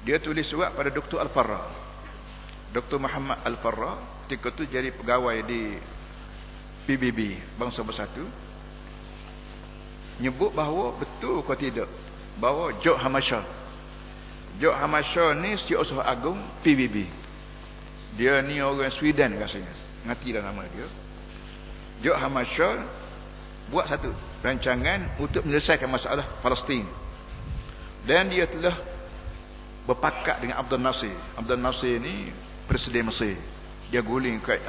Dia tulis surat pada Dr. Al-Farra. Dr. Muhammad Al-Farra ketika tu jadi pegawai di PBB, Bangsa Bersatu, nyebut bahawa betul kau tidak bahawa George Hamashah ni Setiausaha Agung PBB. Dia ni orang Sweden rasanya, ngerti dah nama dia. George Hamashah buat satu rancangan untuk menyelesaikan masalah Palestin, dan dia telah berpakat dengan Abdul Nasir. Abdul Nasir ni Presiden Mesir. Dia guling kat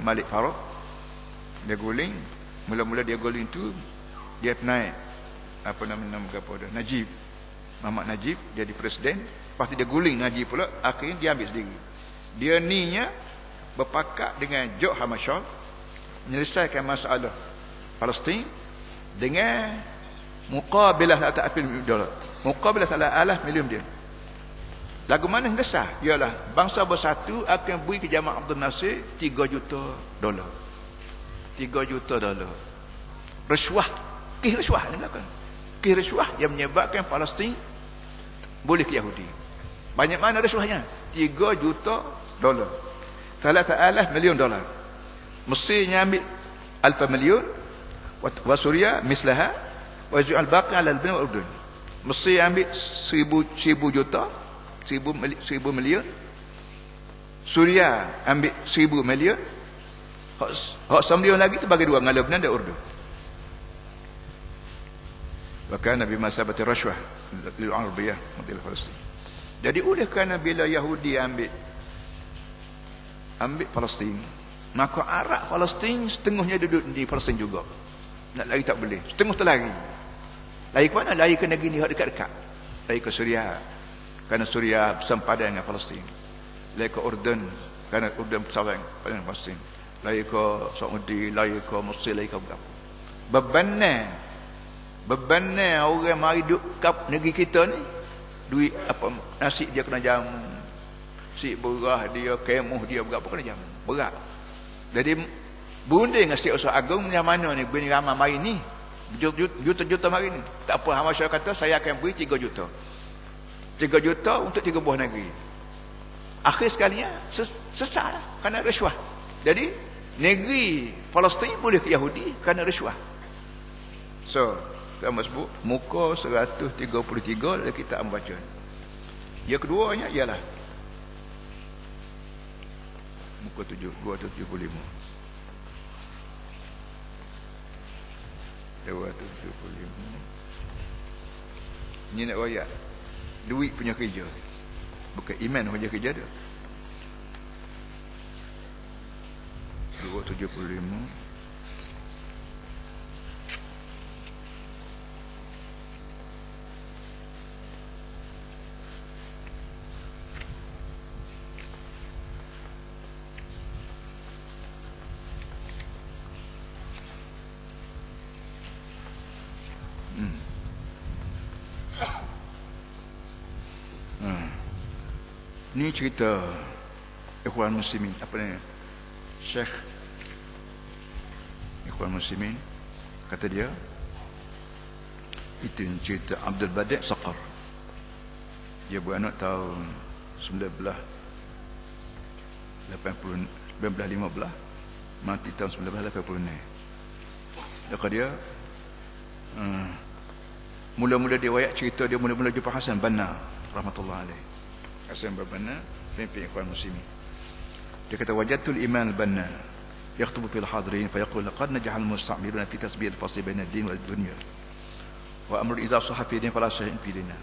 Malik Farouk. Dia guling, mula-mula dia guling tu dia naik nama dia Najib, Muhammad Najib jadi presiden. Lepas tu dia guling Najib pula, akhirnya dia ambil sendiri. Dia ninya berpakat dengan George Hamashah menyelesaikan masalah Palestin dengan muqabilah $1,000,000. Muqabilah $1,000,000 dia. Lagu mana yang besar? Ialah Bangsa Bersatu akan beri ke Jamal Abdul Nasir $3 juta. $3 juta. Rasuah. Kes rasuah ni belakang. Kes rasuah yang menyebabkan Palestin boleh ke Yahudi. Banyak mana rasuahnya? $3 juta. $3,000,000. Mesirnya ambil $1,000,000 wa Suria mislaha wa ju'al baqi 'ala al-Lebanon wa Urdun. Mesir ambil 1,000 juta, 1,000 million. Suria ambil 1,000 million. Hak $1,000,000 lagi tu bagi dua dengan Lebanon dan Urdun. Bahkan Nabi Masabati Rashwah lil Arabiyah model Palestin. Jadi oleh kerana bila Yahudi ambil Palestin, maka Arab Palestin setengahnya duduk di Palestin juga. Nak lari tak boleh, setengah tu lari. Lari ke mana? Lari ke negeri ni dekat-dekat. Lari ke Suria, kerana Suria bersempadan dengan Palestin. Lari ke Urdun, kerana Urdun bersamaan dengan Palestin. Lari ke Saudi, lari ke Mesir, lari ke berapa. Bebannya orang mari duduk kat negeri kita ni, duit apa nasi dia kena jamu, si berah dia, kemuh dia berapa kena jamu, berat. Jadi bunding dengan Setiausaha Agung yang mana ni bini ramai mari ni, juta-juta mari ni. Tak apa, Hamashah kata saya akan beri 3 juta. 3 juta untuk 3 buah negeri. Akhir sekalinya sesat lah, kerana rasuah. Jadi negeri Palestin boleh ke Yahudi kerana rasuah. So kamu sebut muka 133 dalam kitab membaca. Yang keduanya ialah muka 275. 275. Ini nak royak duit punya kerja, bukan iman punya kerja dia. 275. Ni cerita Ikhwan Muslimin, apa ni, Syekh Ikhwan Muslimin kata dia, itu cerita Abdul Badi' Saqar. Dia beranak tahun 1915, mati tahun 1986. Kata dia mula-mula dia wayak cerita dia mula-mula jumpa Hasan Banna rahmatullah alaih. Hasan Banna pemimpin Ikhwan Muslimin. Dia kata wajadtul iman al-Banna yaktubu fil hadirin fayaqul laqad najaha al-musta'miruna fi tasbih al-fasl baina ad-din wal dunya wa amru idza sahafi din fala shay'in fi dinna.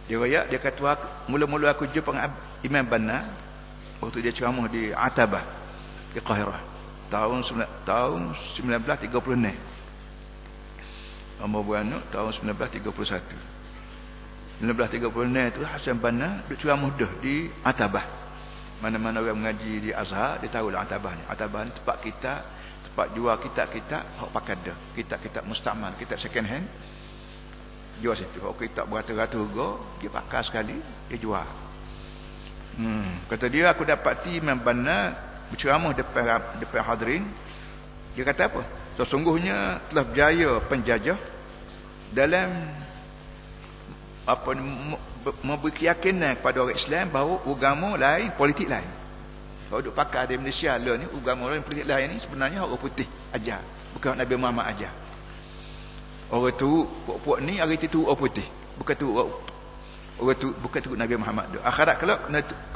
Dia wayak, dia kata mula-mula aku jumpa dengan Imam Banna waktu dia ceramah di Atabah di Qahirah tahun 1936. Umur beranak tahun 1931. 1936 tu Hasan Banna duduk ceramah dah di Atabah. Mana-mana orang mengaji di Azhar, dia tahu lah Atabah ni. Atabah ni tempat kita, tempat jual kitab-kitab hak pakai dah. Kitab-kitab mustakmal, kitab second hand. Jual situ. Kalau kitab beratus-ratus harga, dia pakai sekali, dia jual. Kata dia, aku dapati Imam Banna berceramah depan hadirin. Dia kata apa? Sesungguhnya telah berjaya penjajah dalam memberi keyakinan kepada orang Islam bahawa agama lain, politik lain. Kalau duk pakai di Malaysia lah ni, agama lain, politik lain ni sebenarnya orang putih ajar, bukan Nabi Muhammad ajar. Orang tu puak-puak ni hari tu orang putih, bukan tu orang tu, bukan tu Nabi Muhammad tu. Akhirat kalau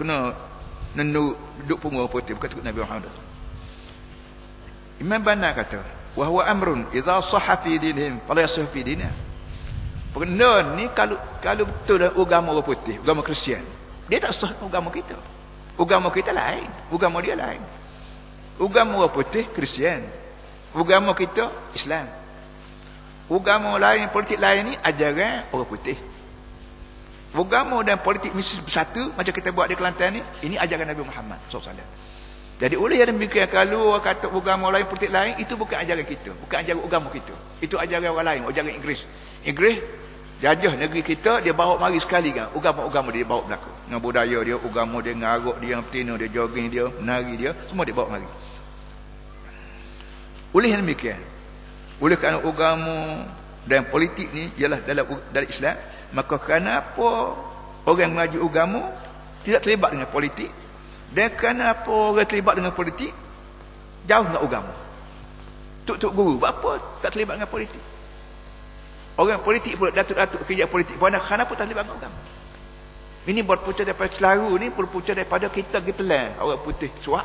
kena nenu duduk pun orang putih, bukan tu Nabi Muhammad tu. Imam Banna kata, wa huwa amrun idza sahha fi dinihim fala yasih fi dinina. Benda ni kalau betul agama orang putih, agama Kristian, dia tak sah agama kita. Agama kita lain, agama dia lain. Agama orang putih Kristian, agama kita Islam. Agama lain, politik lain ni ajaran orang putih. Agama dan politik mesti bersatu macam kita buat di Kelantan ni, ini ajaran Nabi Muhammad SAW. Jadi oleh yang demikian, kalau orang kata agama lain, politik lain, itu bukan ajaran kita, bukan ajaran agama kita. Itu ajaran orang lain, ajaran Inggeris. Inggeris jajah negeri kita, dia bawa mari sekali kan, agama-agama dia bawa belakang. Dengan budaya dia, agama dia, dengan arok dia, betina dia, jogging dia, menari dia, semua dia bawa mari. Oleh yang demikian, oleh kerana agama dan politik ni ialah dalam Islam, maka kenapa orang maju agama tidak terlibat dengan politik, dan kenapa orang terlibat dengan politik jauh dengan agama. Tuk-tuk guru buat apa tak terlibat dengan politik? Orang politik pula, datuk-datuk kerja politik pun kenapa tak terlibat dengan agama? Ini berpunca daripada Celaru ni, berpunca daripada kita lah orang putih suak,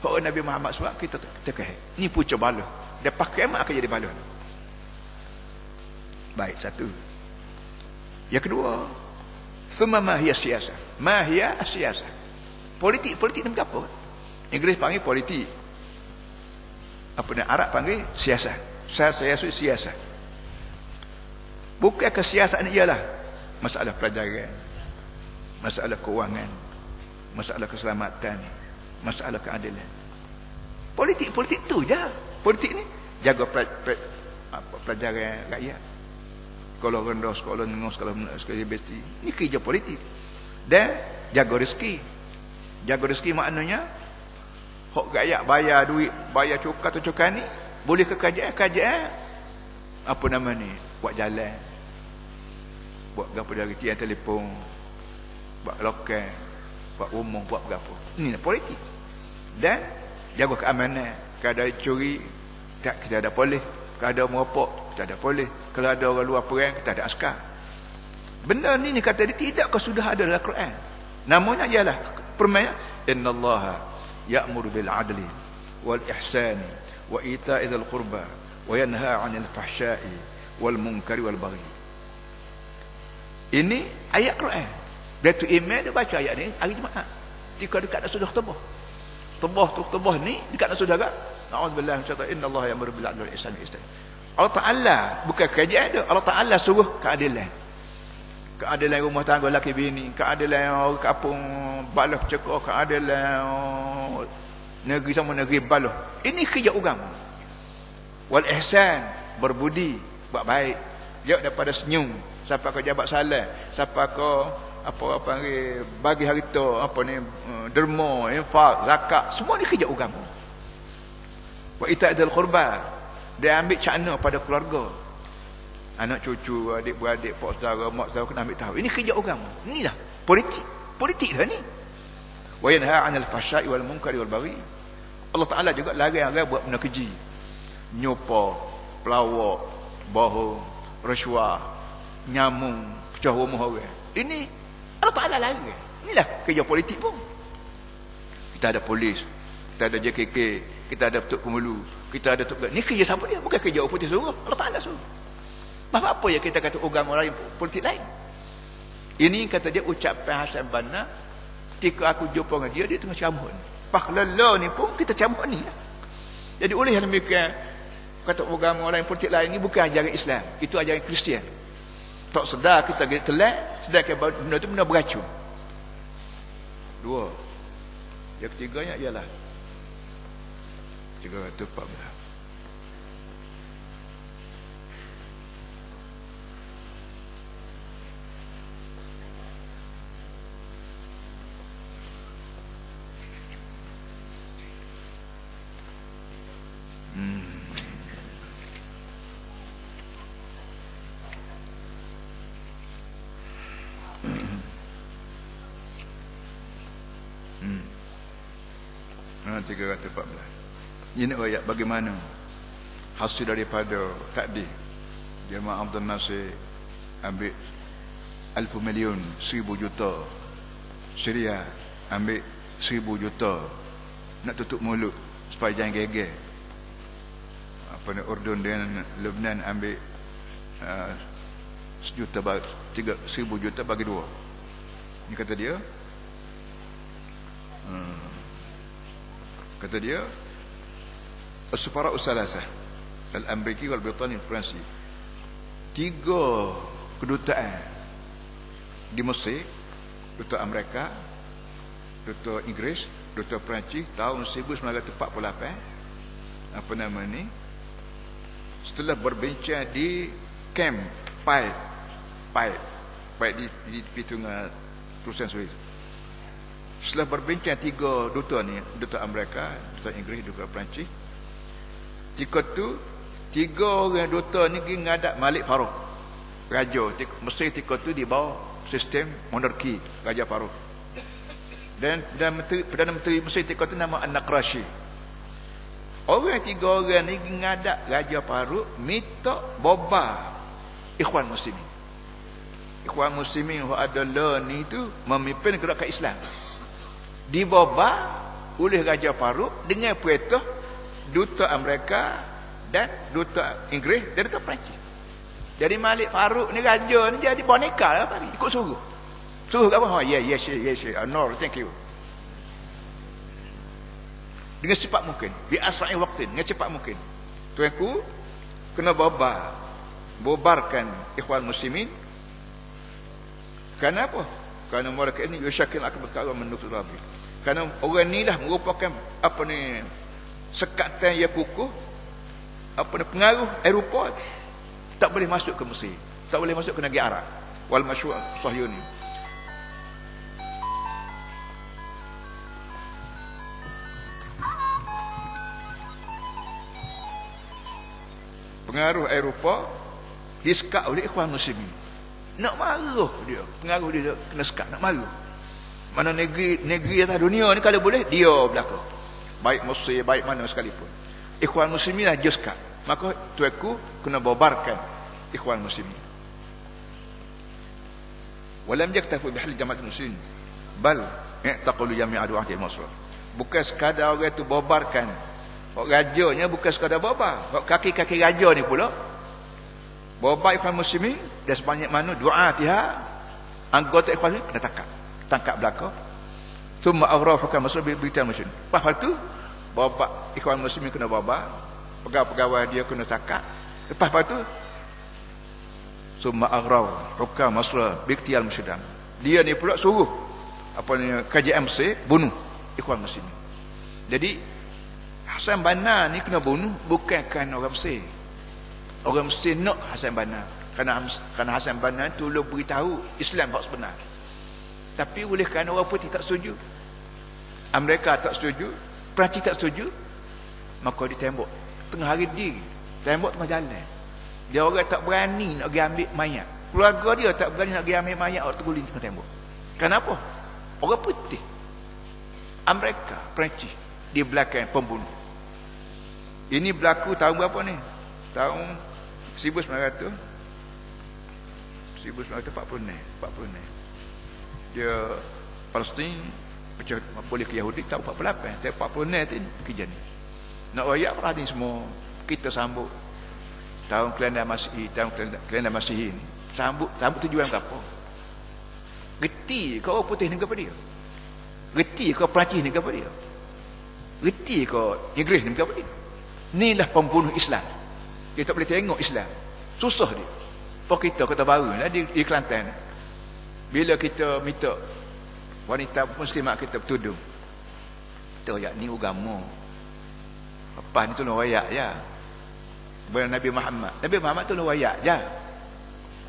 orang Nabi Muhammad suak, kita kahit. Ini punca bala. Dia pakai emak akan jadi bala. Baik, satu. Yang kedua, thumma ma hiya siyasah. Ma hiya siyasah. Politik ni apa? Inggeris panggil politik. Apa ni? Arab panggil siasah. Siasah. Bukan kesiasaan ialah masalah pelajaran, masalah kewangan, masalah keselamatan, masalah keadilan. Politik tu je. Politik ni jaga pelajaran rakyat. Sekolah rendah, sekolah menengah, sekolah universiti. Ini kerja politik. Dan jaga rezeki. Jaga rezeki maknanya hak rakyat bayar duit, bayar cukai ni boleh ke kerajaan apa nama ni, buat jalan, buat gapo dari tiang telefon, buat lokal, buat rumah, buat gapo. Ini politik. Dan jaga keamanan. Kalau ada curi, kita ada polis. Kalau ada merokok, kita ada polis. Kalau ada orang luar perang, kita ada askar. Benda ni kata dia tidakkah sudah ada dalam Quran? Namanya ialah permainan innallaha ya'muru bil adli wal ihsani wa ita'i dzil qurba wa yanha 'anil fahsya'i wal munkari wal baghi. Ini ayat Quran. Dia tu email dia baca ayat ni hari Jumaat. Jika dekat nak sudah tebah. Tebah ni dekat nak saudara. Na'udzubillah syaitan innallaha ya'muru bil adli wal ihsani wa ita'i. Allah Ta'ala bukan kerajaan dia. Allah Ta'ala suruh keadilan. Keadilan rumah tangga lelaki bini, keadilan orang kampung balah cekok, keadilan negeri sama negeri balah. Ini kerja agama. Wal ihsan, berbudi, buat baik. Dia daripada senyum sampai ke jabat salam, sampai ke apa panggil bagi harta, apa ni, derma, infak, zakat, semua ni kerja agama. Wa ita'dil qurba, dia ambil cakna pada keluarga. Anak cucu, adik-beradik, pak saudara, mak saudara kena ambil tahu. Ini kerja agama. Inilah politik. Politik dah ni. Wa yanha 'anil fahsya'i wal munkari wal baghi. Allah Taala juga larang buat benda keji. Nyopa, pelawak, bohong, rasuah, nyamung, pecah rumah orang. Ini Allah Taala larang. Inilah kerja politik pun. Kita ada polis, kita ada JKK, kita ada Tok Pemulu, kita ada Tok. Ini kerja siapa dia? Bukan kerja orang putih suruh. Allah Taala suruh. Apa yang kita kata agama lain, politik lain? Ini kata dia ucapan Hasan Banna. Ketika aku jumpa dengan dia tengah cabut. Pakhlala ni pun kita cabut ni lah. Jadi oleh yang demikian, kata agama lain, politik lain ni bukan ajaran Islam. Itu ajaran Kristian. Tak sedar kita telak, sedangkan benda tu benda beracun. Dua. Yang ketiganya ialah 314. halaman 314. Ini ayat bagaimana hasil daripada takdir. Jemaah Abdul Nasir ambil 1,000 million, 1,000 juta. Syria ambil 1,000 juta nak tutup mulut supaya jangan geger. Apa ni, Urdun dan Lebanon ambil 1,000 juta bagi dua. Ini kata dia. Kata dia as-sufara as-salasah al-Ameriki wal Britani Perancis, 3 kedutaan di Mesir, duta Amerika, duta Inggeris, duta Perancis tahun 1948, apa nama ni, setelah berbincang di camp Pipe di Pitungga perusahaan Suez. Setelah berbincang 3 duta ni, duta Amerika, duta Inggeris, duta Perancis, ketika tu 3 orang duta ni pergi ngadak Malik Farouk, raja Mesir ketika tu di bawah sistem monarki Raja Farouk. Dan Perdana Menteri Mesir ketika tu nama An-Naqrashi. Orang 3 orang ni pergi ngadak Raja Farouk minta bobar Ikhwan Muslimin. Ikhwan Muslimin yang ada lah ni tu memimpin gerakan Islam. Dibobar oleh Raja Farouk dengan perintah duta Amerika dan duta Inggeris dan duta Perancis. Jadi Malik Farouk ni raja ni jadi boneka lah pagi, ikut suruh. Suruh apa? Yes. No, thank you. Dengan cepat mungkin, bi asra'i waqtin, dengan cepat mungkin. Tuanku kena bobarkan Ikhwan Muslimin. Kenapa? Kerana mereka ini yusyakil akbar ka'wa min nufus rabbi. Kerana orang ni lah merupakan apa ni, sekatan yang kukuh, apa ni, pengaruh Eropah tak boleh masuk ke Mesir, tak boleh masuk ke negeri Arab wal masyru' Sahyuni. Pengaruh Eropah disekat oleh Ikhwan Muslimin. Nak marah dia, pengaruh dia kena sekat, nak marah. Mana negeri atas dunia ni kalau boleh dia belaka, baik Mesir, baik mana sekalipun, Ikhwan Muslimin lah dia sekat. Maka tuanku kena bobarkan Ikhwan Muslimin. Walam yaktafu bihal jama'at muslimin bal i'taqalu jami'a du'ati al-Masr. Bukan sekadar orang tu bobarkan rajanya, bukan sekadar bobar kaki-kaki raja ni pula bobar Ikhwan Muslimin, dan sebanyak mana du'atiha, anggota Ikhwan Muslimin kena tangkap belaka. Thumma awrahu hukam Masr bi bitan muslimin. Lepas tu bobar Ikhwan Muslimin kena bobar, pegawai dia kena tangkap. Lepas tu summa aghrau hukam Masr bi iqtiyal muslimin. Dia ni pula suruh apa ni, KJMC bunuh Ikhwan Muslimin. Jadi Hasan Banna ni kena bunuh bukan kerana orang Mesir. Orang Mesir nak Hasan Banna kerana Hasan Banna tolong beritahu Islam hak sebenar. Tapi oleh kerana orang putih tak setuju, Amerika tak setuju, Perancis tak setuju, maka ditembak tengah hari dia, tembak tengah jalan. Dia orang tak berani nak pergi ambil mayat, keluarga dia tak berani nak pergi ambil mayat, orang terguling tengah tembak. Kenapa? Orang putih, Amerika, Perancis di belakang pembunuh. Ini berlaku tahun berapa ni? Tahun 1946. Dia Palestin pecah boleh ke Yahudi tahun 48. Tahun 46 tu kejadian. Nak royak perah ni semua kita sambut tahun Kelanda Masihi, tahun Kelanda Masihi ni. Sambut tujuan apa? Reti kau orang putih ni kepada dia. Reti kau Perancis ni kepada dia. Reti kau Inggeris ni kepada dia. Inilah pembunuh Islam. Dia tak boleh tengok Islam. Susah dia. Pak kita kota baru lah di Kelantan. Bila kita minta wanita muslimat kita bertudung, kita royak ni agama. Lepas ni tolong royak je. Bila Nabi Muhammad tolong royak je.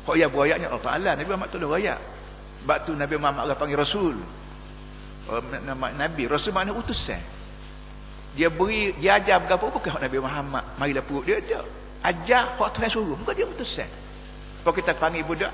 Kok ya beroyaknya Allah Ta'ala, Nabi Muhammad tolong royak. Sebab tu Nabi Muhammad orang panggil Rasul. Nama Nabi, Rasul makna utusan. Dia ajar berapa bukan Nabi Muhammad marilah perut dia ajar hak Tuhan suruh, bukan dia utusan. Kalau kita panggil budak